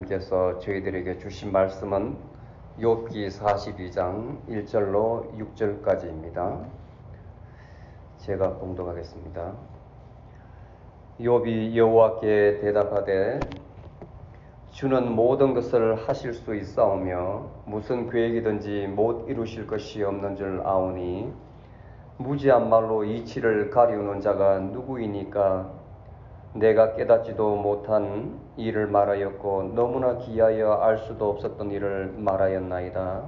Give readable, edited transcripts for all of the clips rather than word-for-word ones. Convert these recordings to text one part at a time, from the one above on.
께서 저희들에게 주신 말씀은 욥기 42장 1절로 6절까지입니다. 제가 봉독하겠습니다. 욥이 여호와께 대답하되 주는 모든 것을 하실 수 있사오며 무슨 계획이든지 못 이루실 것이 없는 줄 아오니 무지한 말로 이치를 가리우는 자가 누구이니까 내가 깨닫지도 못한 일을 말하였고 너무나 기하여 알 수도 없었던 일을 말하였나이다.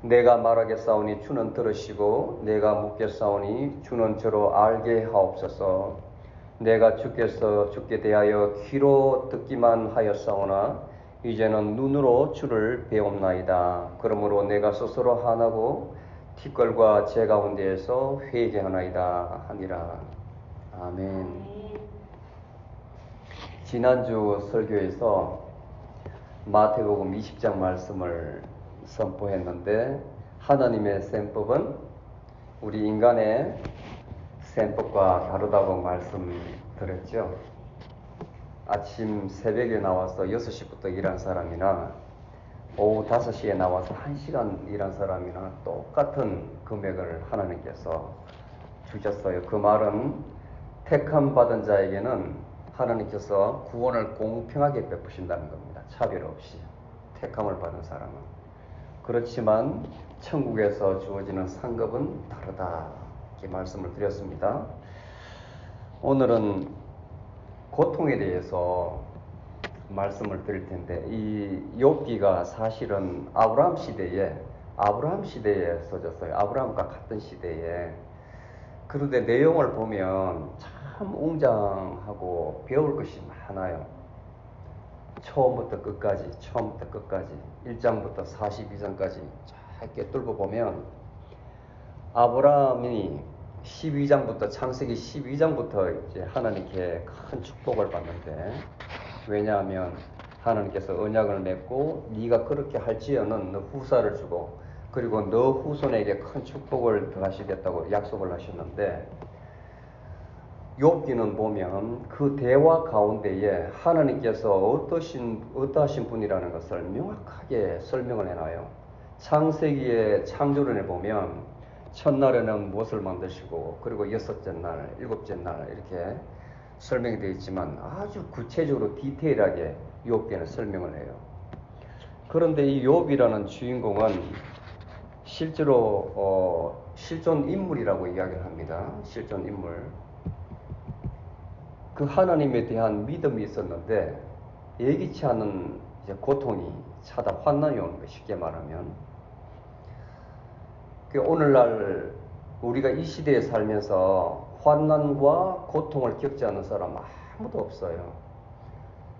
내가 말하겠사오니 주는 들으시고 내가 묻겠사오니 주는 저로 알게 하옵소서. 내가 주께 대하여 귀로 듣기만 하였사오나 이제는 눈으로 주를 배옵나이다. 그러므로 내가 스스로 화나고 티끌과 제 가운데에서 회개하나이다 하니라. 아멘. 지난주 설교에서 마태복음 20장 말씀을 선포했는데 하나님의 셈법은 우리 인간의 셈법과 다르다고 말씀드렸죠. 아침 새벽에 나와서 6시부터 일한 사람이나 오후 5시에 나와서 1시간 일한 사람이나 똑같은 금액을 하나님께서 주셨어요. 그 말은 택함 받은 자에게는 하나님께서 구원을 공평하게 베푸신다는 겁니다. 차별 없이 택함을 받은 사람은. 그렇지만 천국에서 주어지는 상급은 다르다 이렇게 말씀을 드렸습니다. 오늘은 고통에 대해서 말씀을 드릴 텐데 이 욥기가 사실은 아브라함 시대에 써졌어요. 아브라함과 같은 시대에. 그런데 내용을 보면 참 웅장하고 배울 것이 많아요. 처음부터 끝까지 1장부터 42장까지 짧게 뚫고 보면 아브라함이 12장부터 창세기 12장부터 이제 하나님께 큰 축복을 받는데, 왜냐하면 하나님께서 언약을 맺고 네가 그렇게 할지어는 너 후사를 주고 그리고 너 후손에게 큰 축복을 더하시겠다고 약속을 하셨는데, 욥기는 보면 그 대화 가운데에 하나님께서 어떠하신 분이라는 것을 명확하게 설명을 해놔요. 창세기의 창조론에 보면 첫날에는 무엇을 만드시고 그리고 여섯째 날, 일곱째 날 이렇게 설명이 되어 있지만 아주 구체적으로 디테일하게 욥기는 설명을 해요. 그런데 이 욥이라는 주인공은 실제로 실존 인물이라고 이야기를 합니다. 실존 인물. 그 하나님에 대한 믿음이 있었는데 예기치 않은 이제 고통이 환난이 오는 거예요. 쉽게 말하면. 오늘날 우리가 이 시대에 살면서 환난과 고통을 겪지 않는 사람 아무도 없어요.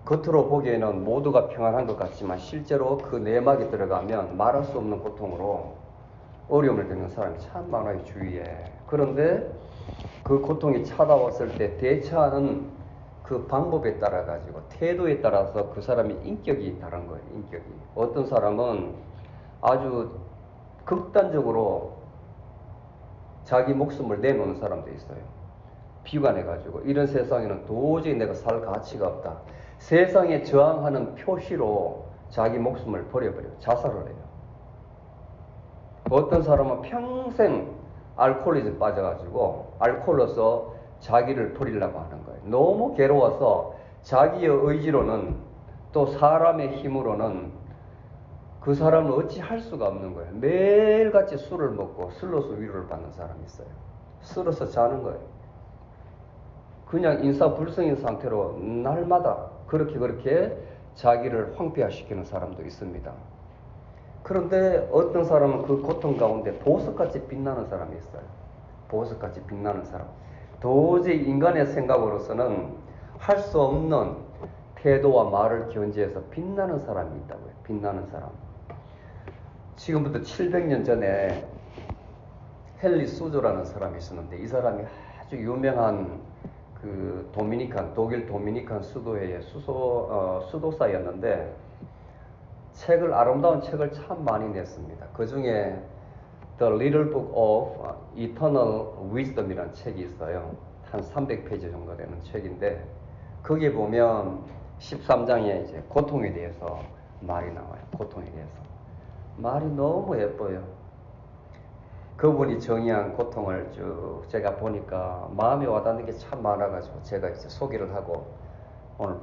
겉으로 보기에는 모두가 평안한 것 같지만 실제로 그 내막에 들어가면 말할 수 없는 고통으로 어려움을 겪는 사람이 참 많아요, 주위에. 그런데 그 고통이 찾아왔을 때 대처하는 그 방법에 따라 가지고 태도에 따라서 그 사람의 인격이 다른 거예요. 인격이. 어떤 사람은 아주 극단적으로 자기 목숨을 내놓는 사람도 있어요. 비관해가지고 이런 세상에는 도저히 내가 살 가치가 없다. 세상에 저항하는 표시로 자기 목숨을 버려버려요. 자살을 해요. 어떤 사람은 평생 알코올에 빠져가지고 알코올로서 자기를 버리려고 하는 거예요. 너무 괴로워서 자기의 의지로는 또 사람의 힘으로는 그 사람은 어찌 할 수가 없는 거예요. 매일같이 술을 먹고 술로서 위로를 받는 사람이 있어요. 술어서 자는 거예요. 그냥 인사불성인 상태로 날마다 그렇게 자기를 황폐화시키는 사람도 있습니다. 그런데 어떤 사람은 그 고통 가운데 보석같이 빛나는 사람이 있어요. 보석같이 빛나는 사람. 도저히 인간의 생각으로서는 할 수 없는 태도와 말을 견지해서 빛나는 사람이 있다고요. 빛나는 사람. 지금부터 700년 전에 헨리 수조라는 사람이 있었는데 이 사람이 아주 유명한 그 독일 도미니칸 수도회의 수도사였는데 아름다운 책을 참 많이 냈습니다. 그 중에 The Little Book of Eternal Wisdom이라는 책이 있어요. 한 300페이지 정도 되는 책인데 거기에 보면 13장에 이제 고통에 대해서 말이 나와요. 고통에 대해서. 말이 너무 예뻐요. 그분이 정의한 고통을 쭉 제가 보니까 마음에 와닿는 게 참 많아가지고 제가 이제 소개를 하고 오늘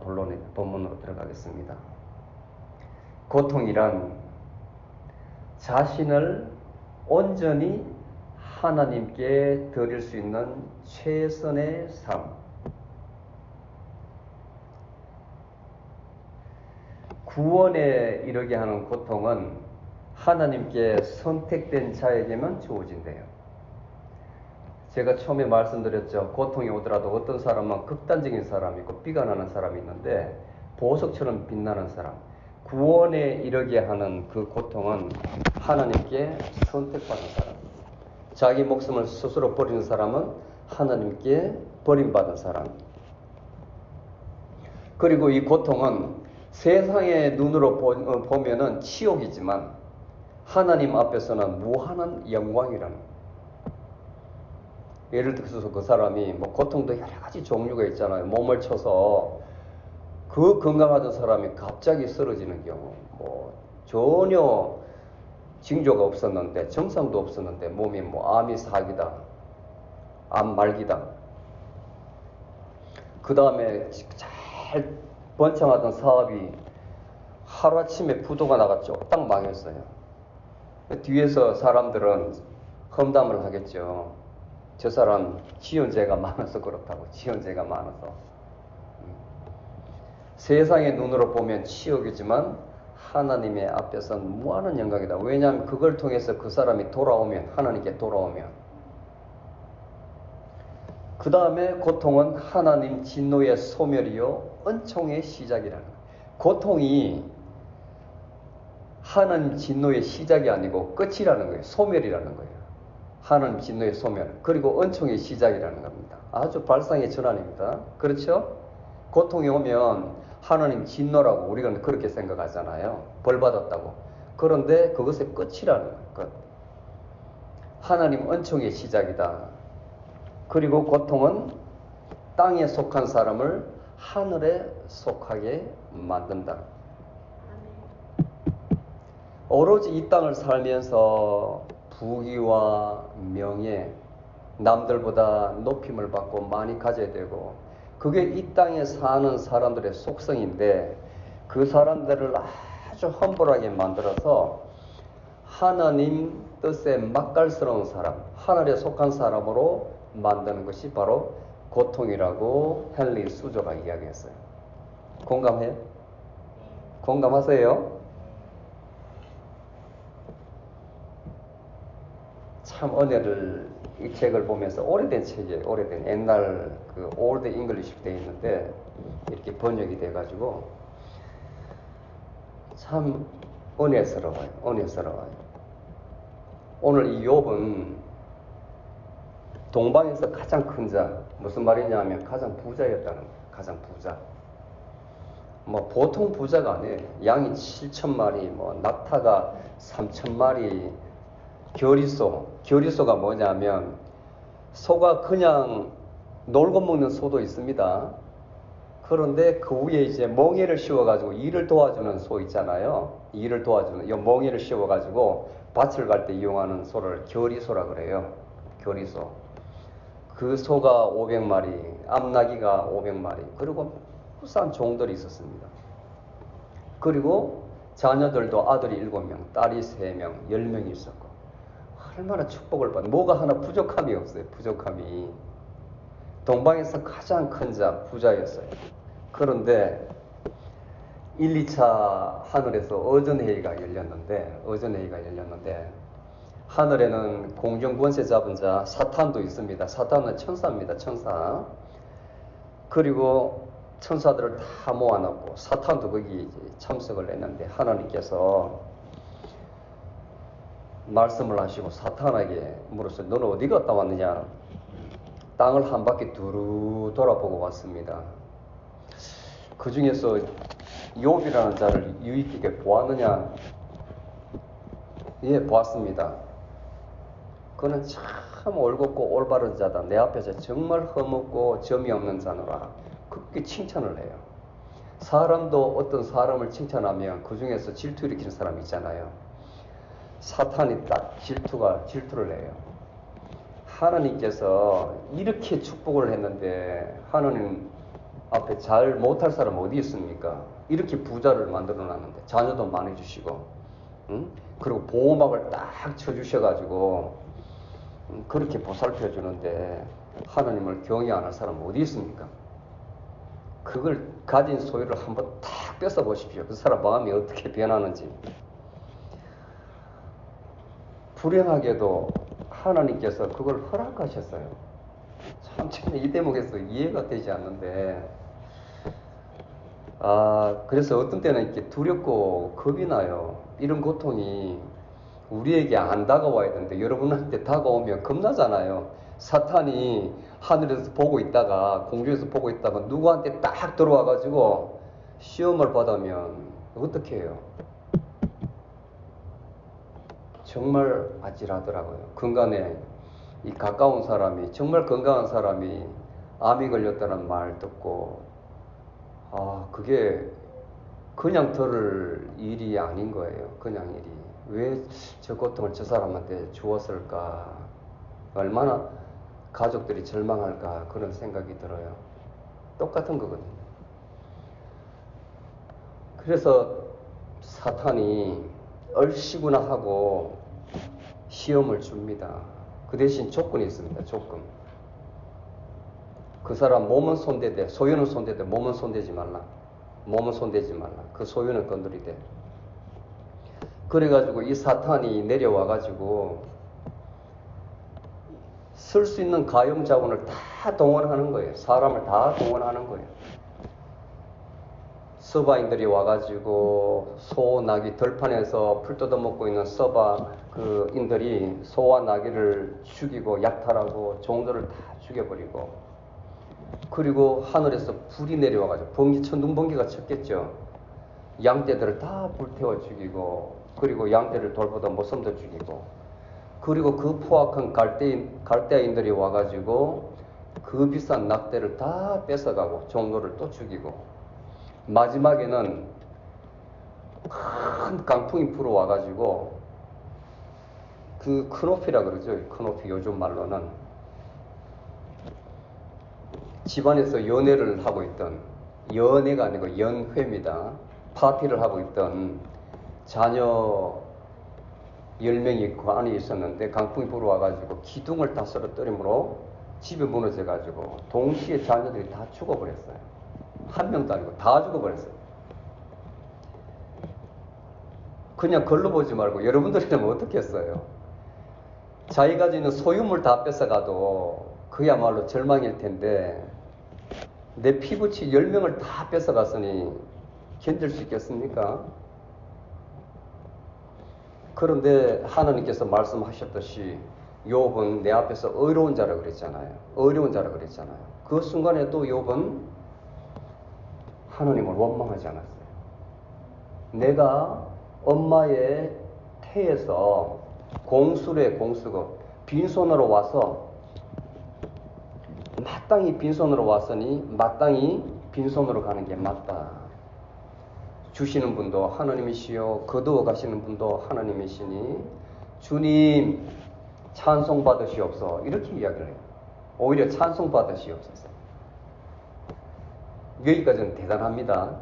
본문으로 들어가겠습니다. 고통이란 자신을 온전히 하나님께 드릴 수 있는 최선의 삶. 구원에 이르게 하는 고통은 하나님께 선택된 자에게만 주어진대요. 제가 처음에 말씀드렸죠. 고통이 오더라도 어떤 사람은 극단적인 사람이 있고 비가 나는 사람이 있는데 보석처럼 빛나는 사람. 구원에 이르게 하는 그 고통은 하나님께 선택받은 사람. 자기 목숨을 스스로 버리는 사람은 하나님께 버림받은 사람. 그리고 이 고통은 세상의 눈으로 보면은 치욕이지만 하나님 앞에서는 무한한 영광이라는 거예요. 예를 들어서 그 사람이 뭐 고통도 여러 가지 종류가 있잖아요. 몸을 쳐서 그 건강하던 사람이 갑자기 쓰러지는 경우, 뭐 전혀 징조가 없었는데, 증상도 없었는데 몸이 뭐 암이 사기다, 암 말기다. 그 다음에 잘 번창하던 사업이 하루아침에 부도가 나갔죠. 딱 망했어요. 뒤에서 사람들은 험담을 하겠죠. 저 사람 지연죄가 많아서 그렇다고. 지연죄가 많아서. 세상의 눈으로 보면 치욕이지만 하나님의 앞에서는 무한한 영광이다. 왜냐하면 그걸 통해서 그 사람이 돌아오면, 하나님께 돌아오면. 그 다음에 고통은 하나님 진노의 소멸이요 은총의 시작이라는 거예요. 고통이 하나님 진노의 시작이 아니고 끝이라는 거예요. 소멸이라는 거예요. 하나님 진노의 소멸, 그리고 은총의 시작이라는 겁니다. 아주 발상의 전환입니다. 그렇죠? 고통이 오면 하나님 진노라고 우리가 그렇게 생각하잖아요. 벌 받았다고. 그런데 그것의 끝이라는 거예요. 하나님 은총의 시작이다. 그리고 고통은 땅에 속한 사람을 하늘에 속하게 만든다. 오로지 이 땅을 살면서 부귀와 명예, 남들보다 높임을 받고 많이 가져야 되고, 그게 이 땅에 사는 사람들의 속성인데, 그 사람들을 아주 험불하게 만들어서 하나님 뜻에 맛깔스러운 사람, 하늘에 속한 사람으로 만드는 것이 바로 고통이라고 헨리 수조가 이야기했어요. 공감해요? 공감하세요? 참 은혜를, 이 책을 보면서, 오래된 책이에요. 오래된 옛날 그 올드 잉글리시 되어 있는데 이렇게 번역이 돼가지고 참 은혜스러워요. 은혜스러워요. 오늘 이 욥은 동방에서 가장 큰 자, 무슨 말이냐면 가장 부자였다는 거예요. 가장 부자. 뭐 보통 부자가 아니에요. 양이 7,000마리, 뭐 낙타가 3,000마리, 겨리소가 뭐냐면 소가 그냥 놀고 먹는 소도 있습니다. 그런데 그 위에 이제 멍에를 씌워가지고 일을 도와주는 소 있잖아요. 일을 도와주는, 이 멍에를 씌워가지고 밭을 갈 때 이용하는 소를 겨리소라 그래요. 겨리소. 그 소가 500마리, 암나기가 500마리, 그리고 무수한 종들이 있었습니다. 그리고 자녀들도 아들이 7명, 딸이 3명, 10명이 있었고, 얼마나 축복을 받는, 뭐가 하나 부족함이 없어요. 부족함이. 동방에서 가장 큰 자, 부자였어요. 그런데 1, 2차 하늘에서 어전회의가 열렸는데 하늘에는 공중 권세 잡은 자 사탄도 있습니다. 사탄은 천사입니다. 천사. 그리고 천사들을 다 모아놓고 사탄도 거기 이제 참석을 했는데, 하나님께서 말씀을 하시고 사탄에게 물었어요. 너는 어디 갔다 왔느냐? 땅을 한 바퀴 두루 돌아보고 왔습니다. 그 중에서 욥이라는 자를 유익 있게 보았느냐? 예, 보았습니다. 그는 참 올곧고 올바른 자다. 내 앞에서 정말 흠없고 점이 없는 자노라. 그렇게 칭찬을 해요. 사람도 어떤 사람을 칭찬하면 그 중에서 질투 일으키는 사람이 있잖아요. 사탄이 딱 질투를 해요. 하나님께서 이렇게 축복을 했는데 하나님 앞에 잘 못할 사람 어디 있습니까? 이렇게 부자를 만들어 놨는데 자녀도 많이 주시고, 응? 그리고 보호막을 딱 쳐주셔가지고 그렇게 보살펴 주는데 하나님을 경외 안 할 사람 어디 있습니까? 그걸 가진 소유를 한번 탁 뺏어 보십시오. 그 사람 마음이 어떻게 변하는지. 불행하게도 하나님께서 그걸 허락하셨어요. 참 이 대목에서 이해가 되지 않는데, 그래서 어떤 때는 이렇게 두렵고 겁이 나요. 이런 고통이 우리에게 안 다가와야 되는데 여러분한테 다가오면 겁나잖아요. 사탄이 하늘에서 보고 있다가, 공중에서 보고 있다가 누구한테 딱 들어와가지고 시험을 받으면 어떻게 해요? 정말 아찔하더라고요. 근간에 이 가까운 사람이, 정말 건강한 사람이 암이 걸렸다는 말 듣고, 그게 그냥 들을 일이 아닌 거예요. 그냥 일이. 왜 저 고통을 저 사람한테 주었을까? 얼마나 가족들이 절망할까? 그런 생각이 들어요. 똑같은 거거든요. 그래서 사탄이 얼씨구나 하고 시험을 줍니다. 그 대신 조건이 있습니다. 조건. 그 사람 몸은 손대되, 소유는 손대되 몸은 손대지 말라. 몸은 손대지 말라. 그 소유는 건드리되. 그래가지고 이 사탄이 내려와가지고 쓸 수 있는 가용 자원을 다 동원하는 거예요. 사람을 다 동원하는 거예요. 서바인들이 와가지고 소, 나귀 들판에서 풀 뜯어먹고 있는 서바인들이 소와 나귀를 죽이고 약탈하고 종들을 다 죽여버리고, 그리고 하늘에서 불이 내려와가지고 천둥번개가 쳤겠죠. 양떼들을 다 불태워 죽이고, 그리고 양떼를 돌보다 모섬도 죽이고, 그리고 그 포악한 갈대아인들이 와가지고 그 비싼 낙대를 다 뺏어가고 종로를 또 죽이고, 마지막에는 큰 강풍이 불어와가지고 그 크노피라 그러죠. 크노피 요즘 말로는 집안에서 연애를 하고 있던, 연애가 아니고 연회입니다. 파티를 하고 있던 자녀 10명이 그 안에 있었는데 강풍이 불어와가지고 기둥을 다 쓰러뜨림으로 집이 무너져가지고 동시에 자녀들이 다 죽어버렸어요. 한 명도 아니고 다 죽어버렸어요. 그냥 걸러 보지 말고 여러분들이라면 어떻게 했어요? 자기가 가지고 있는 소유물 다 뺏어가도 그야말로 절망일 텐데, 내 피부치 10명을 다 뺏어갔으니 견딜 수 있겠습니까? 그런데 하나님께서 말씀하셨듯이 욥은 내 앞에서 의로운 자라 그랬잖아요. 의로운 자라 그랬잖아요. 그 순간에도 욥은 하나님을 원망하지 않았어요. 내가 엄마의 태에서 공수래 공수고 빈손으로 와서 마땅히 빈손으로 왔으니 마땅히 빈손으로 가는 게 맞다. 주시는 분도 하나님이시요 거두어 가시는 분도 하나님이시니 주님 찬송 받으시옵소서, 이렇게 이야기를 해요. 오히려 찬송 받으시옵소서. 여기까지는 대단합니다.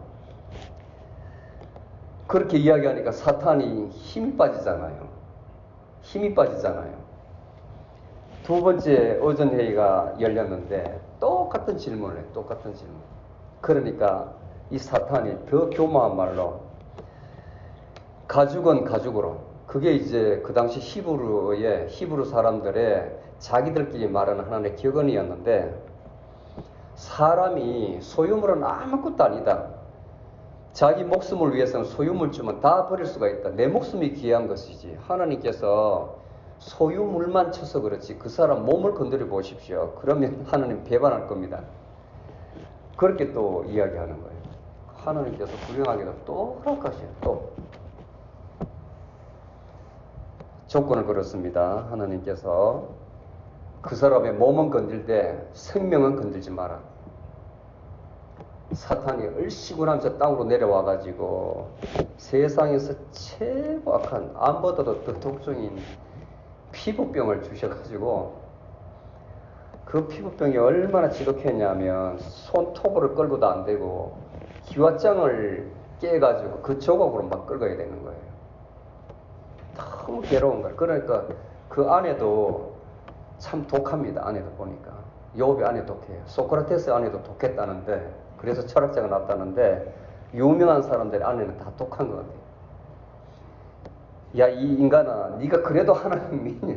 그렇게 이야기하니까 사탄이 힘이 빠지잖아요. 힘이 빠지잖아요. 두 번째 오전 회의가 열렸는데 똑같은 질문을 해요. 똑같은 질문. 그러니까 이 사탄이 더 교묘한 말로 가죽은 가죽으로, 그게 이제 그 당시 히브루 사람들의 자기들끼리 말하는 하나님의 격언이었는데, 사람이 소유물은 아무것도 아니다. 자기 목숨을 위해서는 소유물 주면 다 버릴 수가 있다. 내 목숨이 귀한 것이지. 하나님께서 소유물만 쳐서 그렇지 그 사람 몸을 건드려 보십시오. 그러면 하나님 배반할 겁니다. 그렇게 또 이야기하는 거예요. 하나님께서 불행하게도 또 허락하셔요. 또 조건을 걸었습니다. 하나님께서 그 사람의 몸은 건들되 생명은 건들지 마라. 사탄이 얼씨구나면서 땅으로 내려와가지고 세상에서 최고 악한 암보다도 더 독종인 피부병을 주셔가지고 그 피부병이 얼마나 지독했냐면 손톱으로 끌고도 안 되고 기와장을 깨가지고 그 조각으로 막 끌어야 되는 거예요. 너무 괴로운 거예요. 그러니까 그 아내도 참 독합니다. 아내도 보니까 욥의 아내 독해요. 소크라테스 아내도 독했다는데, 그래서 철학자가 났다는데 유명한 사람들의 아내는 다 독한 것 같아요. 야, 이 인간아, 네가 그래도 하나님 믿냐?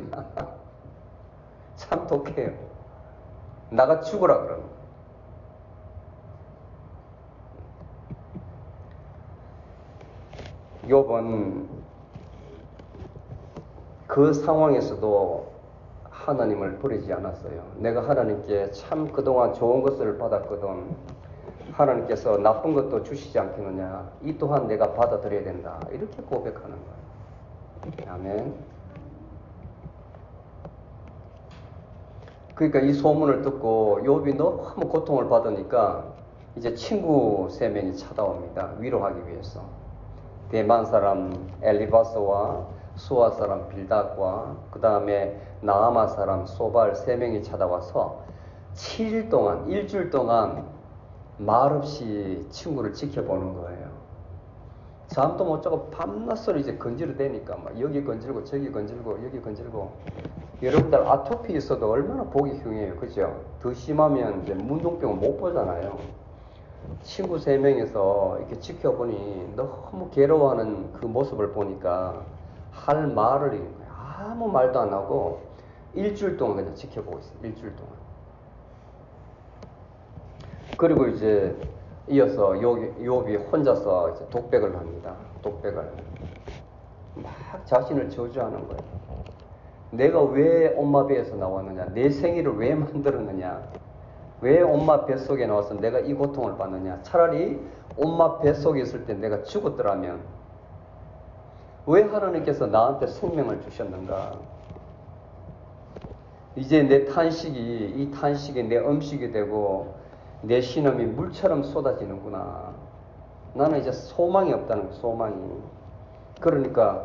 참 독해요. 나가 죽으라 그러는 거예요. 욥은 그 상황에서도 하나님을 버리지 않았어요. 내가 하나님께 참 그동안 좋은 것을 받았거든. 하나님께서 나쁜 것도 주시지 않겠느냐. 이 또한 내가 받아들여야 된다. 이렇게 고백하는 거예요. 아멘. 그러니까 이 소문을 듣고 욥이 너무 고통을 받으니까 이제 친구 3명이 찾아옵니다. 위로하기 위해서. 대만 사람 엘리바스와 수아 사람 빌닷과 그 다음에 나아마 사람 소발 3명이 찾아와서 7일 동안, 일주일 동안 말없이 친구를 지켜보는 거예요. 잠도 못 자고 밤낮으로 이제 건지러 대니까 막 여기 건질고 저기 건질고 여기 건질고. 여러분들 아토피 있어도 얼마나 보기 흉해요. 그죠? 더 심하면 이제 문둥병을 못 보잖아요. 친구 3명이서 이렇게 지켜보니 너무 괴로워하는 그 모습을 보니까 할 말을 잃은 거예요. 아무 말도 안 하고 일주일 동안 그냥 지켜보고 있어요. 일주일 동안. 그리고 이제 이어서 욥이 혼자서 이제 독백을 합니다. 독백을 막 자신을 저주하는 거예요. 내가 왜 엄마 배에서 나왔느냐? 내 생일을 왜 만들었느냐? 왜 엄마 뱃속에 나와서 내가 이 고통을 받느냐? 차라리 엄마 뱃속에 있을 때 내가 죽었더라면 왜 하나님께서 나한테 생명을 주셨는가? 이제 내 탄식이, 이 탄식이 내 음식이 되고 내 신음이 물처럼 쏟아지는구나. 나는 이제 소망이 없다는 거예요. 소망이. 그러니까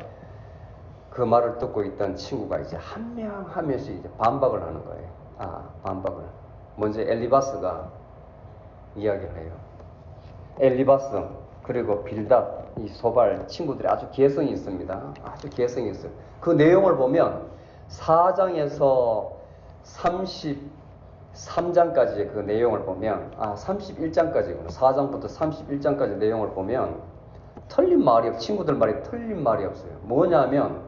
그 말을 듣고 있던 친구가 이제 한 명 한 명씩 이제 반박을 하는 거예요. 반박을. 먼저 엘리바스가 이야기를 해요. 엘리바스 그리고 빌닷, 이 소발 친구들이 아주 개성이 있습니다. 아주 개성이 있어요. 그 내용을 보면 4장에서 33장까지의 그 내용을 보면 31장까지구나. 4장부터 31장까지 내용을 보면 틀린 말이 없어요. 친구들 말이 틀린 말이 없어요. 뭐냐면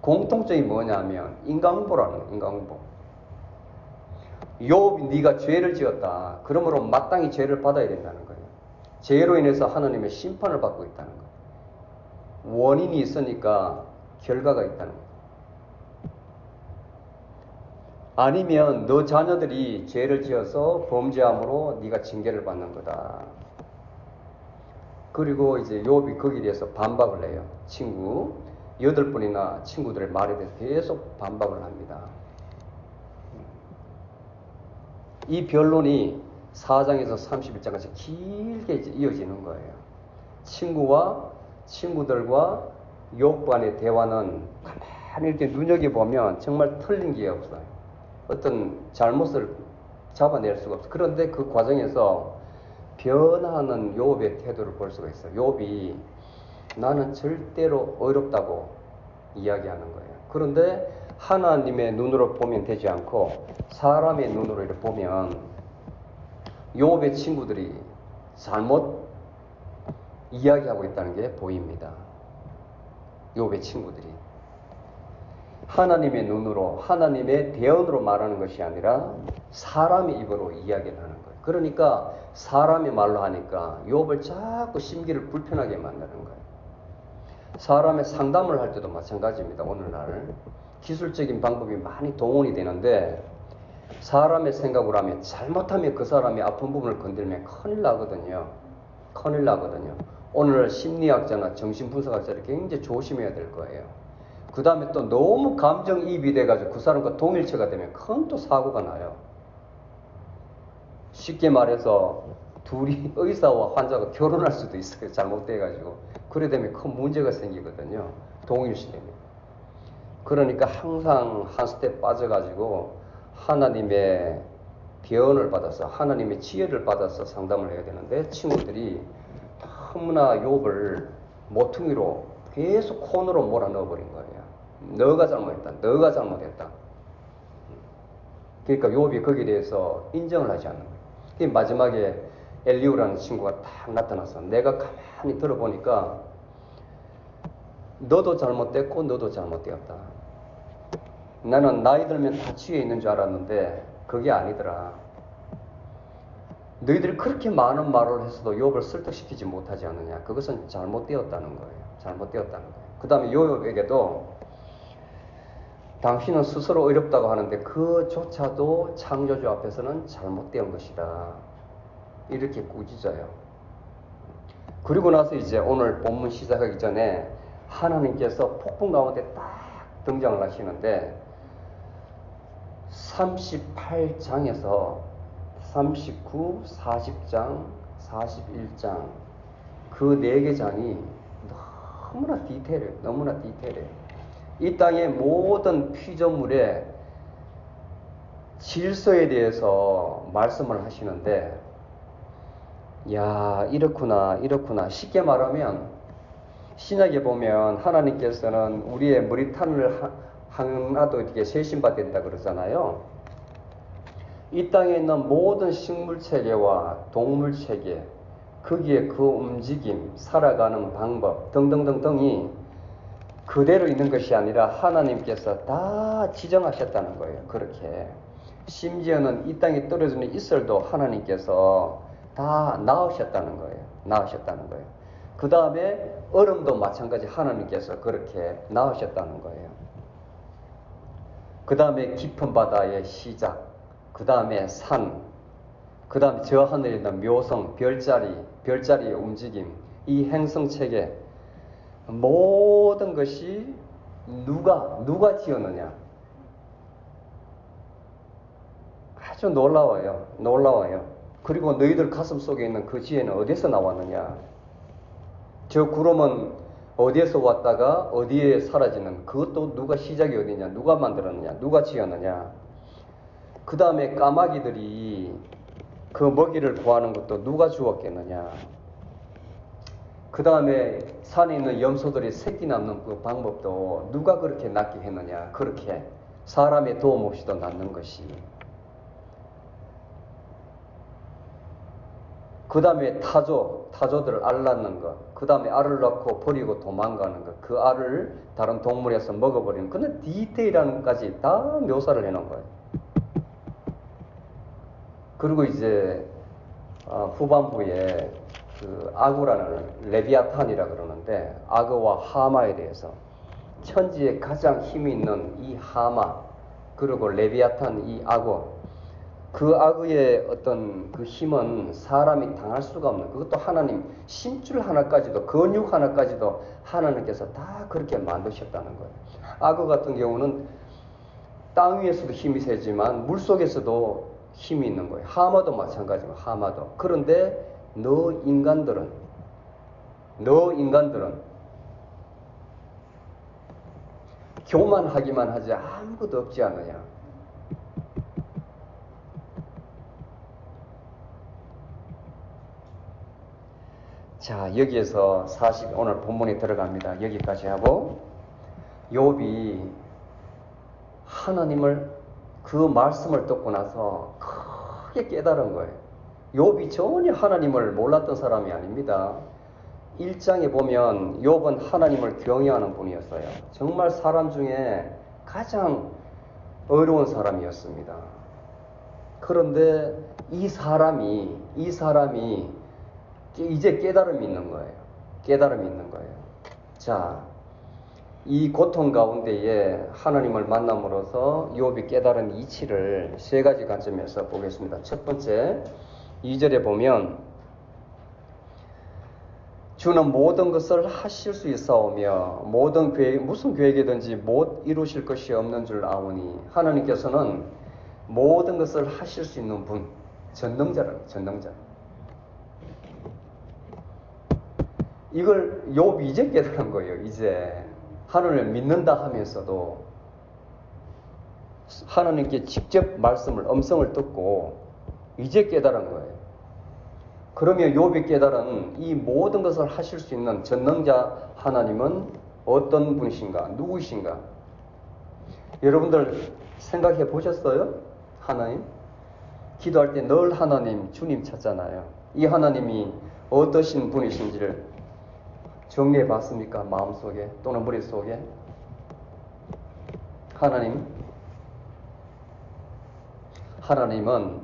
공통점이 뭐냐면 인간응보라는 거예요. 인간응보. 욥이 네가 죄를 지었다. 그러므로 마땅히 죄를 받아야 된다는 거예요. 죄로 인해서 하나님의 심판을 받고 있다는 거예요. 원인이 있으니까 결과가 있다는 거예요. 아니면 너 자녀들이 죄를 지어서 범죄함으로 네가 징계를 받는 거다. 그리고 이제 욥이 거기에 대해서 반박을 해요. 친구 8분이나 친구들의 말에 대해서 계속 반박을 합니다. 이 변론이 4장에서 31장까지 길게 이제 이어지는 거예요. 친구들과 욥 간의 대화는 가만히 이렇게 눈여겨보면 정말 틀린 게 없어요. 어떤 잘못을 잡아낼 수가 없어요. 그런데 그 과정에서 변화하는 욥의 태도를 볼 수가 있어요. 욥이 나는 절대로 어렵다고 이야기하는 거예요. 그런데 하나님의 눈으로 보면 되지 않고 사람의 눈으로 이렇게 보면 욥의 친구들이 잘못 이야기하고 있다는 게 보입니다. 욥의 친구들이 하나님의 눈으로, 하나님의 대언으로 말하는 것이 아니라 사람의 입으로 이야기를 하는 거예요. 그러니까 사람의 말로 하니까 욥을 자꾸 심기를 불편하게 만드는 거예요. 사람의 상담을 할 때도 마찬가지입니다. 오늘날 기술적인 방법이 많이 동원이 되는데 사람의 생각으로 하면 잘못하면 그 사람의 아픈 부분을 건들면 큰일 나거든요. 큰일 나거든요. 오늘날 심리학자나 정신분석학자를 굉장히 조심해야 될 거예요. 그 다음에 또 너무 감정이입이 돼가지고 그 사람과 동일체가 되면 큰 또 사고가 나요. 쉽게 말해서 둘이 의사와 환자가 결혼할 수도 있어요. 잘못돼가지고. 그래 되면 큰 문제가 생기거든요. 동일시되면. 그러니까 항상 한 스텝 빠져가지고 하나님의 변을 받아서 하나님의 지혜를 받아서 상담을 해야 되는데 친구들이 너무나 욥을 모퉁이로 계속 콘으로 몰아넣어버린 거예요. 너가 잘못했다. 너가 잘못했다. 그러니까 욥이 거기에 대해서 인정을 하지 않는 거예요. 마지막에 엘리후라는 친구가 딱 나타나서 내가 가만히 들어보니까 너도 잘못됐고 너도 잘못되었다. 나는 나이 들면 다 지혜 있는 줄 알았는데 그게 아니더라. 너희들이 그렇게 많은 말을 해서도 욥을 설득시키지 못하지 않느냐. 그것은 잘못되었다는 거예요. 잘못되었다는 거예요. 그 다음에 욥에게도 당신은 스스로 어렵다고 하는데 그조차도 창조주 앞에서는 잘못된 것이다. 이렇게 꾸짖어요. 그리고 나서 이제 오늘 본문 시작하기 전에 하나님께서 폭풍 가운데 딱 등장을 하시는데 38장에서 39, 40장, 41장 그 4개 장이 너무나 디테일해요. 너무나 디테일해요. 이 땅의 모든 피조물의 질서에 대해서 말씀을 하시는데 야 이렇구나 이렇구나. 쉽게 말하면 신약에 보면 하나님께서는 우리의 머리탄을 하나도 이렇게 세심받는다 그러잖아요. 이 땅에 있는 모든 식물체계와 동물체계, 거기에 그 움직임, 살아가는 방법 등등등등이 그대로 있는 것이 아니라 하나님께서 다 지정하셨다는 거예요. 그렇게. 심지어는 이 땅에 떨어지는 이슬도 하나님께서 다 낳으셨다는 거예요. 낳으셨다는 거예요. 그 다음에 얼음도 마찬가지 하나님께서 그렇게 낳으셨다는 거예요. 그 다음에 깊은 바다의 시작, 그 다음에 산, 그 다음에 저 하늘에 있는 묘성, 별자리의 움직임, 이 행성체계 모든 것이 누가 지었느냐. 아주 놀라워요. 놀라워요. 그리고 너희들 가슴 속에 있는 그 지혜는 어디서 나왔느냐. 저 구름은 어디에서 왔다가 어디에 사라지는 그것도 누가 시작이 어디냐. 누가 만들었느냐. 누가 지었느냐. 그 다음에 까마귀들이 그 먹이를 구하는 것도 누가 주었겠느냐. 그 다음에 산에 있는 염소들이 새끼 낳는 그 방법도 누가 그렇게 낳게 했느냐. 그렇게 사람의 도움 없이도 낳는 것이. 그 다음에 타조들 알 낳는 것. 그 다음에 알을 낳고 버리고 도망가는 것. 그 알을 다른 동물에서 먹어버리는 것. 근데 디테일한 것까지 다 묘사를 해놓은 거예요. 그리고 이제 후반부에 그 아구라는 레비아탄이라 그러는데 아구와 하마에 대해서 천지에 가장 힘이 있는 이 하마 그리고 레비아탄 이 아구 그 아구의 어떤 그 힘은 사람이 당할 수가 없는 그것도 하나님 심줄 하나까지도 근육 하나까지도 하나님께서 다 그렇게 만드셨다는 거예요. 아구 같은 경우는 땅 위에서도 힘이 세지만 물 속에서도 힘이 있는 거예요. 하마도 마찬가지고 하마도. 그런데 너 인간들은 교만하기만 하지 아무것도 없지 않느냐. 자, 여기에서 오늘 본문에 들어갑니다. 여기까지 하고 욥이 하나님을 그 말씀을 듣고 나서 크게 깨달은 거예요. 욥이 전혀 하나님을 몰랐던 사람이 아닙니다. 1장에 보면 욥은 하나님을 경외하는 분이었어요. 정말 사람 중에 가장 어려운 사람이었습니다. 그런데 이 사람이 이제 깨달음이 있는 거예요. 깨달음이 있는 거예요. 자, 이 고통 가운데에 하나님을 만남으로써 욥이 깨달은 이치를 세 가지 관점에서 보겠습니다. 첫 번째, 2절에 보면 주는 모든 것을 하실 수 있사오며 무슨 계획이든지 못 이루실 것이 없는 줄 아오니 하나님께서는 모든 것을 하실 수 있는 분, 전능자라는 전능자. 이걸 욥이 이제 깨달은 거예요. 이제 하나님을 믿는다 하면서도 하나님께 직접 말씀을 음성을 듣고 이제 깨달은 거예요. 그러면 욥이 깨달은 이 모든 것을 하실 수 있는 전능자 하나님은 어떤 분이신가? 누구이신가? 여러분들 생각해 보셨어요? 하나님? 기도할 때 늘 하나님, 주님 찾잖아요. 이 하나님이 어떠신 분이신지를 정리해 봤습니까? 마음속에 또는 머릿속에? 하나님은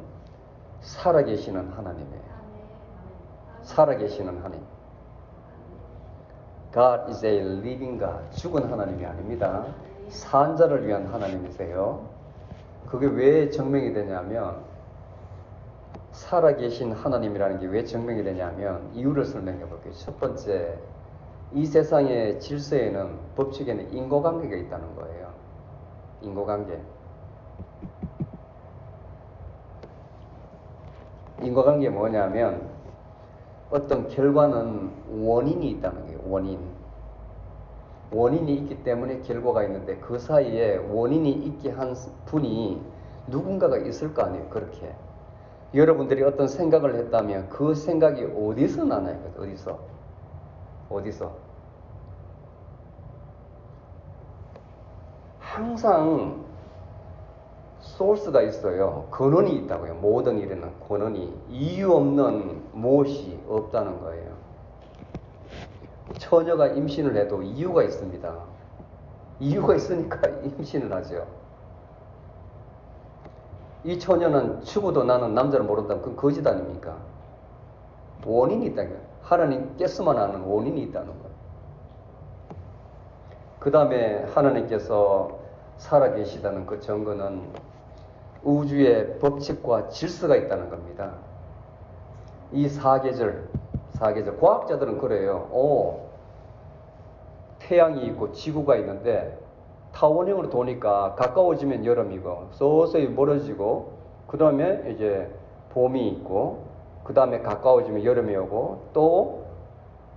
살아계시는 하나님이에요. 살아계시는 하나님. God is a living God. 죽은 하나님이 아닙니다. 산 자를 위한 하나님이세요. 그게 왜 증명이 되냐면, 살아계신 하나님이라는 게 왜 증명이 되냐면 이유를 설명해 볼게요. 첫 번째, 이 세상의 질서에는, 법칙에는 인과관계가 있다는 거예요. 인과관계. 인과관계 뭐냐면 어떤 결과는 원인이 있다는 거예요. 원인이 있기 때문에 결과가 있는데 그 사이에 원인이 있게 한 분이 누군가가 있을 거 아니에요. 그렇게 여러분들이 어떤 생각을 했다면 그 생각이 어디서 나나요? 어디서? 항상 소스가 있어요. 근원이 있다고요. 모든 일에는 근원이, 이유 없는 무엇이 없다는 거예요. 처녀가 임신을 해도 이유가 있습니다. 이유가 있으니까 임신을 하죠. 이 처녀는 죽어도 나는 남자를 모른다면 그건 거짓 아닙니까? 원인이 있다는 거예요. 하나님께서만 아는 원인이 있다는 거예요. 그 다음에 하나님께서 살아계시다는 그 증거는 우주의 법칙과 질서가 있다는 겁니다. 이 사계절, 과학자들은 그래요. 태양이 있고 지구가 있는데 타원형으로 도니까 가까워지면 여름이고 서서히 멀어지고 그 다음에 이제 봄이 있고 그 다음에 가까워지면 여름이 오고 또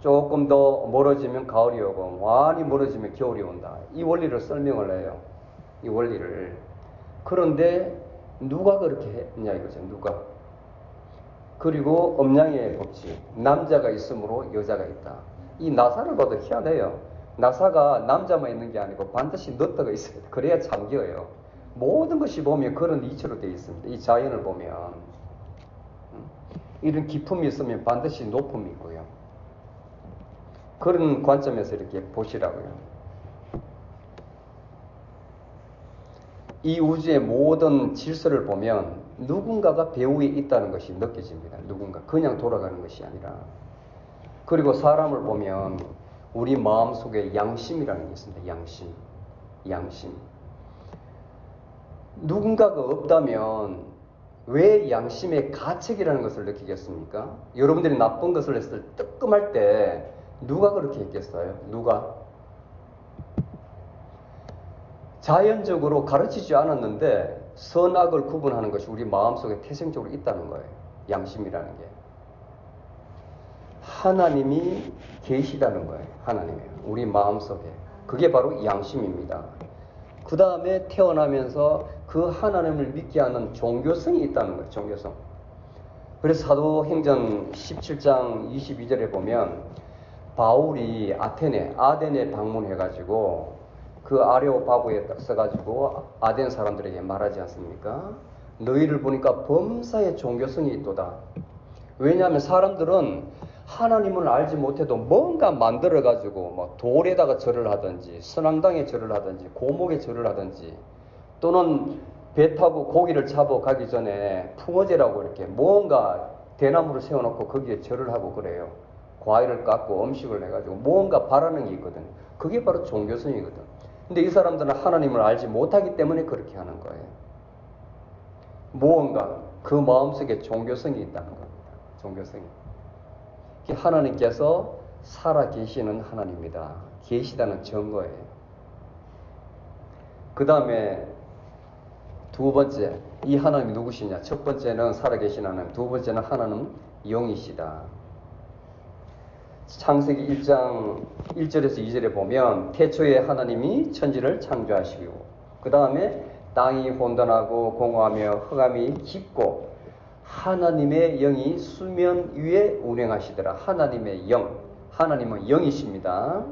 조금 더 멀어지면 가을이 오고 많이 멀어지면 겨울이 온다. 이 원리를 설명을 해요. 이 원리를. 그런데 누가 그렇게 했냐 이거죠. 누가. 그리고 음양의 법칙. 남자가 있으므로 여자가 있다. 이 나사를 봐도 희한해요. 나사가 남자만 있는 게 아니고 반드시 너트가 있어요. 그래야 잠겨요. 모든 것이 보면 그런 이치로 되어 있습니다. 이 자연을 보면 이런 기품이 있으면 반드시 높음이 있고요. 그런 관점에서 이렇게 보시라고요. 이 우주의 모든 질서를 보면 누군가가 배후에 있다는 것이 느껴집니다. 누군가. 그냥 돌아가는 것이 아니라. 그리고 사람을 보면 우리 마음속에 양심이라는 게 있습니다. 양심. 누군가가 없다면 왜 양심의 가책이라는 것을 느끼겠습니까? 여러분들이 나쁜 것을 했을 때 뜨끔할 때 누가 그렇게 했겠어요? 누가? 자연적으로 가르치지 않았는데 선악을 구분하는 것이 우리 마음속에 태생적으로 있다는 거예요. 양심이라는 게. 하나님이 계시다는 거예요. 하나님이에요. 우리 마음속에. 그게 바로 양심입니다. 그 다음에 태어나면서 그 하나님을 믿게 하는 종교성이 있다는 거예요. 종교성. 그래서 사도행전 17장 22절에 보면 바울이 아덴에 방문해가지고 그 아레오파고에 딱 써가지고 아덴 사람들에게 말하지 않습니까? 너희를 보니까 범사에 종교성이 있도다. 왜냐하면 사람들은 하나님을 알지 못해도 뭔가 만들어가지고 뭐 돌에다가 절을 하든지 선앙당에 절을 하든지 고목에 절을 하든지 또는 배 타고 고기를 잡아 가기 전에 풍어제라고 이렇게 뭔가 대나무를 세워놓고 거기에 절을 하고 그래요. 과일을 깎고 음식을 해가지고 뭔가 바라는 게 있거든. 그게 바로 종교성이거든. 근데 이 사람들은 하나님을 알지 못하기 때문에 그렇게 하는 거예요. 무언가 그 마음속에 종교성이 있다는 겁니다. 종교성이. 하나님께서 살아계시는 하나님이다. 계시다는 증거예요. 그 다음에 두 번째, 이 하나님이 누구시냐? 첫 번째는 살아계신 하나님, 두 번째는 하나님 영이시다. 창세기 1장 1절에서 2절에 보면 태초에 하나님이 천지를 창조하시고 그 다음에 땅이 혼돈하고 공허하며 흑암이 깊고 하나님의 영이 수면 위에 운행하시더라. 하나님의 영, 하나님은 영이십니다.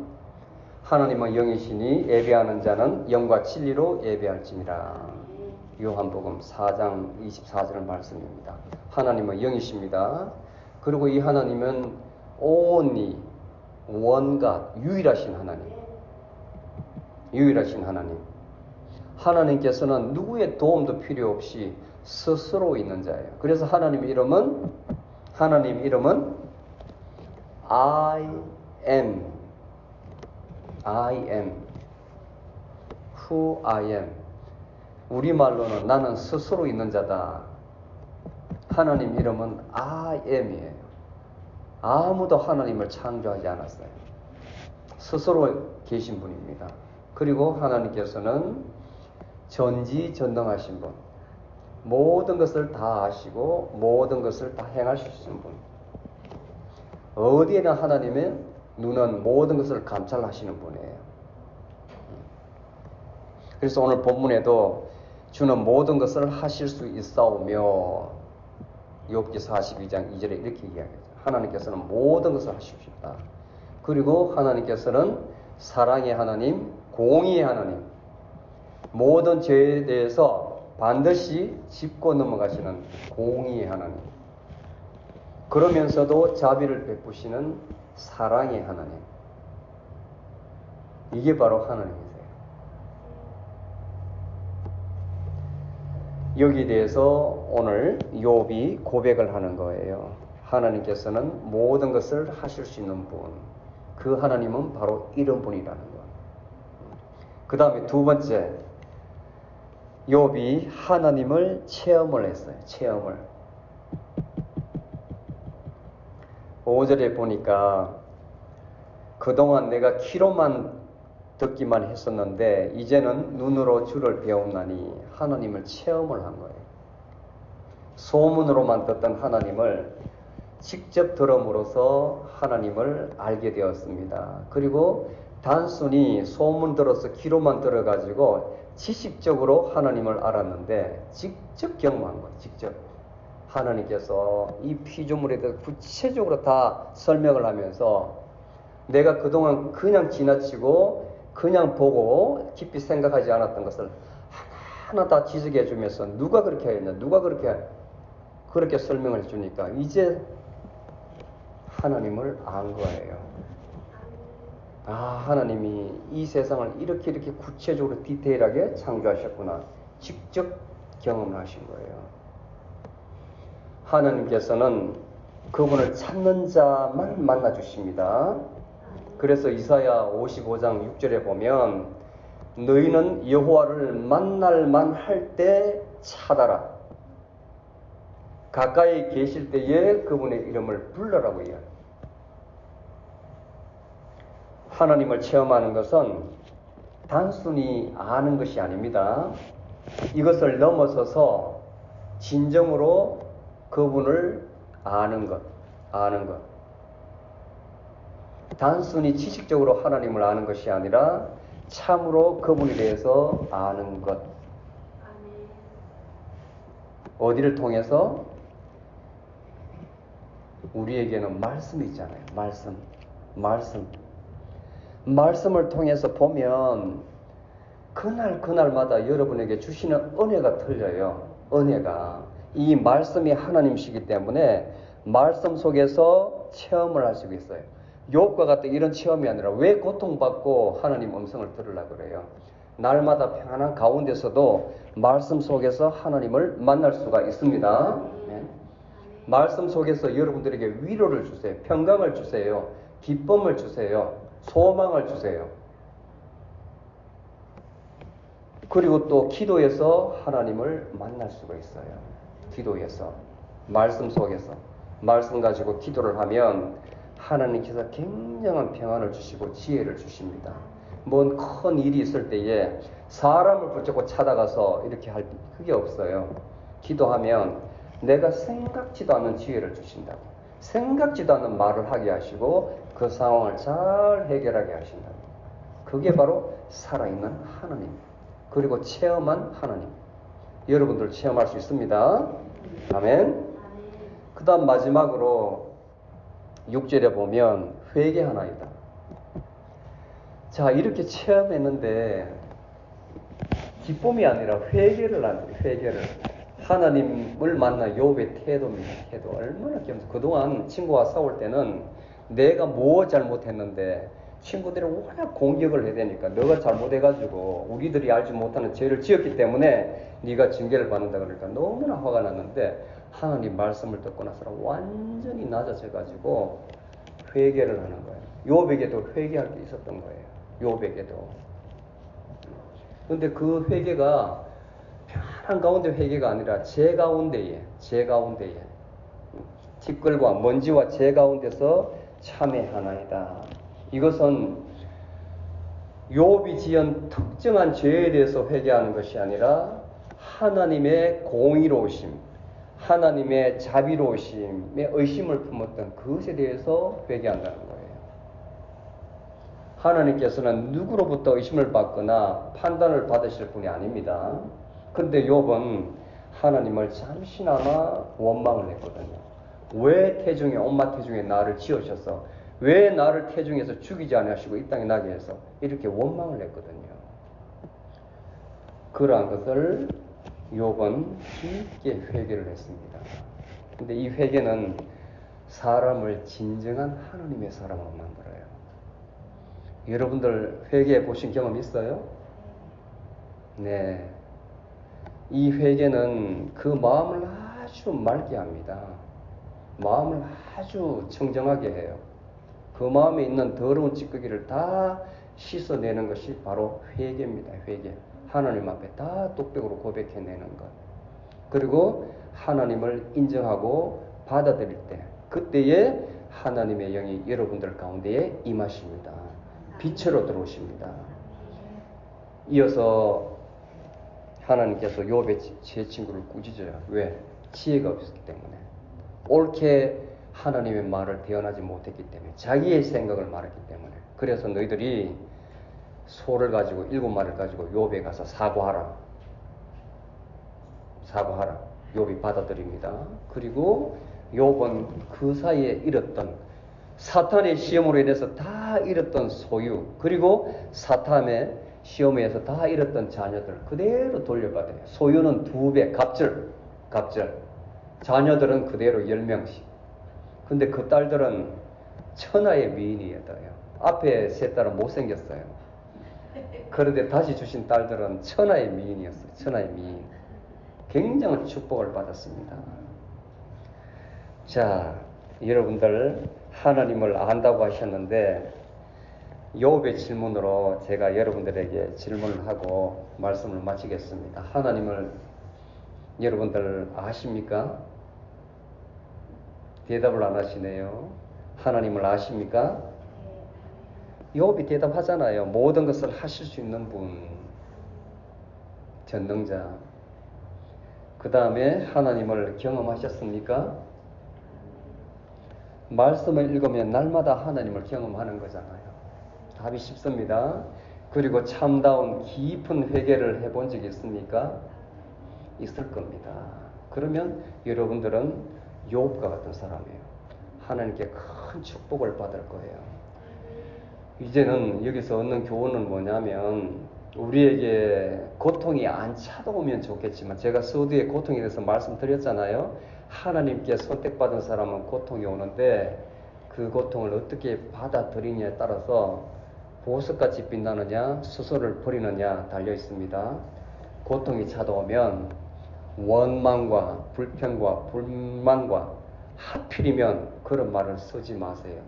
하나님은 영이시니 예배하는 자는 영과 진리로 예배할지니라. 요한복음 4장 24절 말씀입니다. 하나님은 영이십니다. 그리고 이 하나님은 only, 원갓, 유일하신 하나님. 유일하신 하나님. 하나님께서는 누구의 도움도 필요 없이 스스로 있는 자예요. 그래서 하나님 이름은 I am. I am. Who I am. 우리말로는 나는 스스로 있는 자다. 하나님 이름은 I am이에요. 아무도 하나님을 창조하지 않았어요. 스스로 계신 분입니다. 그리고 하나님께서는 전지전능하신 분. 모든 것을 다 아시고 모든 것을 다 행하실 수 있는 분. 어디에나 하나님의 눈은 모든 것을 감찰하시는 분이에요. 그래서 오늘 본문에도 주는 모든 것을 하실 수 있사오며 욥기 42장 2절에 이렇게 이야기하죠. 하나님께서는 모든 것을 하실 수 있다. 그리고 하나님께서는 사랑의 하나님, 공의의 하나님, 모든 죄에 대해서 반드시 짚고 넘어가시는 공의의 하나님. 그러면서도 자비를 베푸시는 사랑의 하나님. 이게 바로 하나님이세요. 여기에 대해서 오늘 욥이 고백을 하는 거예요. 하나님께서는 모든 것을 하실 수 있는 분. 그 하나님은 바로 이런 분이라는 것. 그 다음에 두 번째, 욥이 하나님을 체험을 했어요. 체험을. 5절에 보니까 그동안 내가 귀로만 듣기만 했었는데 이제는 눈으로 주를 배웠나니 하나님을 체험을 한 거예요. 소문으로만 듣던 하나님을 직접 들음으로써 하나님을 알게 되었습니다. 그리고 단순히 소문 들어서 귀로만 들어가지고 지식적으로 하나님을 알았는데 직접 경험한 거예요. 직접. 하나님께서 이 피조물에 대해서 구체적으로 다 설명을 하면서 내가 그동안 그냥 지나치고 그냥 보고 깊이 생각하지 않았던 것을 하나하나 다 지적해 주면서 누가 그렇게 했냐, 누가 그렇게 설명을 해주니까 이제 하나님을 안 거예요. 아, 하나님이 이 세상을 이렇게 구체적으로 디테일하게 창조하셨구나. 직접 경험을 하신 거예요. 하나님께서는 그분을 찾는 자만 만나 주십니다. 그래서 이사야 55장 6절에 보면 너희는 여호와를 만날 만할 때 찾아라. 가까이 계실 때에 그분의 이름을 불러라고 이야기해요. 하나님을 체험하는 것은 단순히 아는 것이 아닙니다. 이것을 넘어서서 진정으로 그분을 아는 것. 단순히 지식적으로 하나님을 아는 것이 아니라 참으로 그분에 대해서 아는 것. 어디를 통해서? 우리에게는 말씀이 있잖아요. 말씀을 통해서 보면 그날마다 여러분에게 주시는 은혜가 틀려요. 은혜가. 이 말씀이 하나님이시기 때문에 말씀 속에서 체험을 할 수 있어요. 욥과 같은 이런 체험이 아니라 왜 고통받고 하나님 음성을 들으려고 그래요? 날마다 평안한 가운데서도 말씀 속에서 하나님을 만날 수가 있습니다. 네. 말씀 속에서 여러분들에게 위로를 주세요. 평강을 주세요. 기쁨을 주세요. 소망을 주세요. 그리고 또 기도에서 하나님을 만날 수가 있어요. 기도에서. 말씀 속에서. 말씀 가지고 기도를 하면 하나님께서 굉장한 평안을 주시고 지혜를 주십니다. 뭔 큰 일이 있을 때에 사람을 붙잡고 찾아가서 이렇게 할 그게 없어요. 기도하면 내가 생각지도 않는 지혜를 주신다고. 생각지도 않는 말을 하게 하시고 그 상황을 잘 해결하게 하신다. 그게 바로 살아있는 하나님, 그리고 체험한 하나님. 여러분들 체험할 수 있습니다. 아멘. 그 다음 마지막으로 6절에 보면 회개하나이다. 자, 이렇게 체험했는데 기쁨이 아니라 회개를 하는 거예요. 회개를. 하나님을 만나 욥의 태도입니다. 태도. 얼마나 귀엽습니까? 그동안 친구와 싸울 때는 내가 뭐 잘못했는데 친구들이 워낙 공격을 해야 되니까 너가 잘못해가지고 우리들이 알지 못하는 죄를 지었기 때문에 네가 징계를 받는다 그러니까 너무나 화가 났는데 하나님 말씀을 듣고 나서는 완전히 낮아져가지고 회개를 하는 거예요. 욥에게도 회개할 게 있었던 거예요. 욥에게도. 근데 그 회개가 편한 가운데 회개가 아니라 제 가운데에 티끌과 먼지와 제 가운데서 참회하나이다. 이것은 욥이 지은 특정한 죄에 대해서 회개하는 것이 아니라 하나님의 공의로우심, 하나님의 자비로우심에 의심을 품었던 그것에 대해서 회개한다는 거예요. 하나님께서는 누구로부터 의심을 받거나 판단을 받으실 분이 아닙니다. 그런데 욥은 하나님을 잠시나마 원망을 했거든요. 왜 엄마 태중에 나를 지으셔서 왜 나를 태중에서 죽이지 않으시고 이 땅에 나게 해서 이렇게 원망을 했거든요. 그러한 것을 욥은 깊게 회개를 했습니다. 근데 이 회개는 사람을 진정한 하나님의 사람으로 만들어요. 여러분들 회개해 보신 경험 있어요? 네. 이 회개는 그 마음을 아주 맑게 합니다. 마음을 아주 청정하게 해요. 그 마음에 있는 더러운 찌꺼기를 다 씻어내는 것이 바로 회개입니다. 회개. 하나님 앞에 다 똑백으로 고백해내는 것. 그리고 하나님을 인정하고 받아들일 때, 그때에 하나님의 영이 여러분들 가운데에 임하십니다. 빛으로 들어오십니다. 이어서 하나님께서 욥의 제 친구를 꾸짖어요. 왜? 지혜가 없었기 때문에. 옳게 하나님의 말을 대언하지 못했기 때문에, 자기의 생각을 말했기 때문에. 그래서 너희들이 소를 가지고 7마리를 가지고 욥에 가서 사과하라. 욥이 받아들입니다. 그리고 욥은 그 사이에 잃었던, 사탄의 시험으로 인해서 다 잃었던 소유, 그리고 사탄의 시험에 의해서 다 잃었던 자녀들 그대로 돌려받아요. 소유는 2배, 갑절. 자녀들은 그대로 10명씩. 근데 그 딸들은 천하의 미인이었어요. 앞에 3딸은 못생겼어요. 그런데 다시 주신 딸들은 천하의 미인이었어요. 천하의 미인. 굉장한 축복을 받았습니다. 자, 여러분들 하나님을 안다고 하셨는데 욥의 질문으로 제가 여러분들에게 질문을 하고 말씀을 마치겠습니다. 하나님을 여러분들 아십니까? 대답을 안 하시네요. 하나님을 아십니까? 욥이 대답하잖아요. 모든 것을 하실 수 있는 분, 전능자. 그 다음에 하나님을 경험하셨습니까? 말씀을 읽으면 날마다 하나님을 경험하는 거잖아요. 답이 쉽습니다. 그리고 참다운 깊은 회개를 해본 적이 있습니까? 있을 겁니다. 그러면 여러분들은 욥과 같은 사람이에요. 하나님께 큰 축복을 받을 거예요. 이제는 여기서 얻는 교훈은 뭐냐면, 우리에게 고통이 안 찾아오면 좋겠지만, 제가 서두에 고통에 대해서 말씀드렸잖아요. 하나님께 선택받은 사람은 고통이 오는데 그 고통을 어떻게 받아들이냐에 따라서 보석같이 빛나느냐 수소를 버리느냐 달려 있습니다. 고통이 찾아오면 원망과 불평과 불만과 하필이면 그런 말을 쓰지 마세요.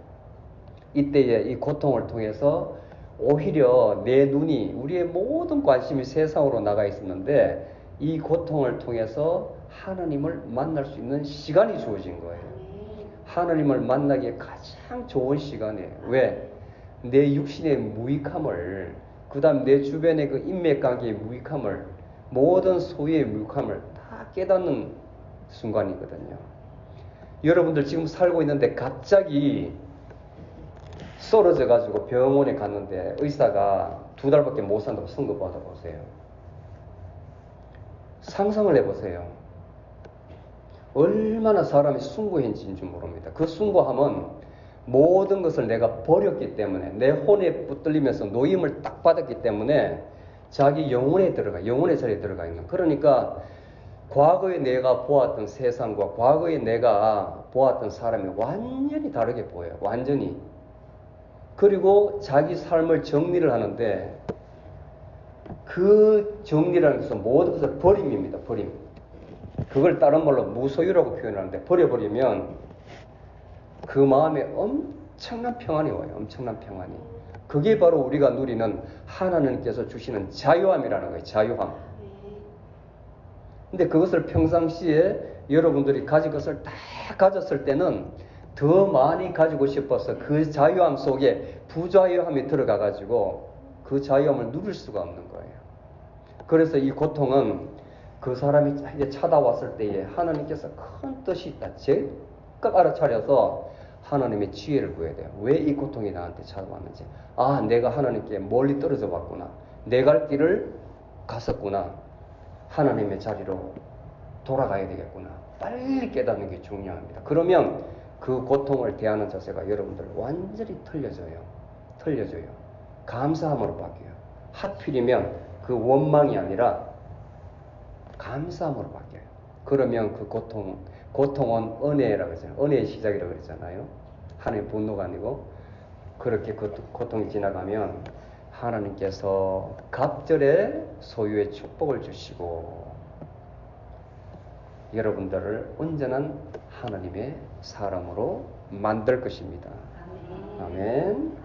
이때에 이 고통을 통해서 오히려 내 눈이, 우리의 모든 관심이 세상으로 나가 있었는데 이 고통을 통해서 하나님을 만날 수 있는 시간이 주어진 거예요. 하나님을 만나기에 가장 좋은 시간이에요. 왜? 내 육신의 무익함을, 그 다음 내 주변의 그 인맥관계의 무익함을, 모든 소유의 무익함을 다 깨닫는 순간이거든요. 여러분들 지금 살고 있는데 갑자기 쓰러져 가지고 병원에 갔는데 의사가 2달밖에 못 산다고 선고 받아보세요. 상상을 해보세요. 얼마나 사람이 숭고해진 줄 모릅니다. 그 숭고함은 모든 것을 내가 버렸기 때문에, 내 혼에 붙들리면서 노임을 딱 받았기 때문에 자기 영혼의 자리에 들어가 있는. 그러니까 과거에 내가 보았던 세상과 과거에 내가 보았던 사람이 완전히 다르게 보여요. 완전히. 그리고 자기 삶을 정리를 하는데, 그 정리라는 것은 모든 것을 버림입니다. 버림. 그걸 다른 말로 무소유라고 표현하는데, 버려버리면 그 마음에 엄청난 평안이 와요. 엄청난 평안이. 그게 바로 우리가 누리는 하나님께서 주시는 자유함이라는 거예요. 자유함. 근데 그것을 평상시에 여러분들이 가진 것을 다 가졌을 때는 더 많이 가지고 싶어서 그 자유함 속에 부자유함이 들어가 가지고 그 자유함을 누릴 수가 없는 거예요. 그래서 이 고통은 그 사람이 이제 찾아왔을 때에 하나님께서 큰 뜻이 있다. 즉각 알아차려서 하나님의 지혜를 구해야 돼요. 왜 이 고통이 나한테 찾아왔는지. 아, 내가 하나님께 멀리 떨어져 왔구나. 내 갈 길을 갔었구나. 하나님의 자리로 돌아가야 되겠구나. 빨리 깨닫는 게 중요합니다. 그러면 그 고통을 대하는 자세가 여러분들 완전히 틀려져요. 틀려져요. 감사함으로 바뀌어요. 하필이면 그 원망이 아니라 감사함으로 바뀌어요. 그러면 그 고통은 은혜라고 그러잖아요. 은혜의 시작이라고 그러잖아요. 하나님의 분노가 아니고, 그렇게 그 고통이 지나가면 하나님께서 갑절의 소유의 축복을 주시고 여러분들을 온전한 하나님의 사람으로 만들 것입니다. 아멘.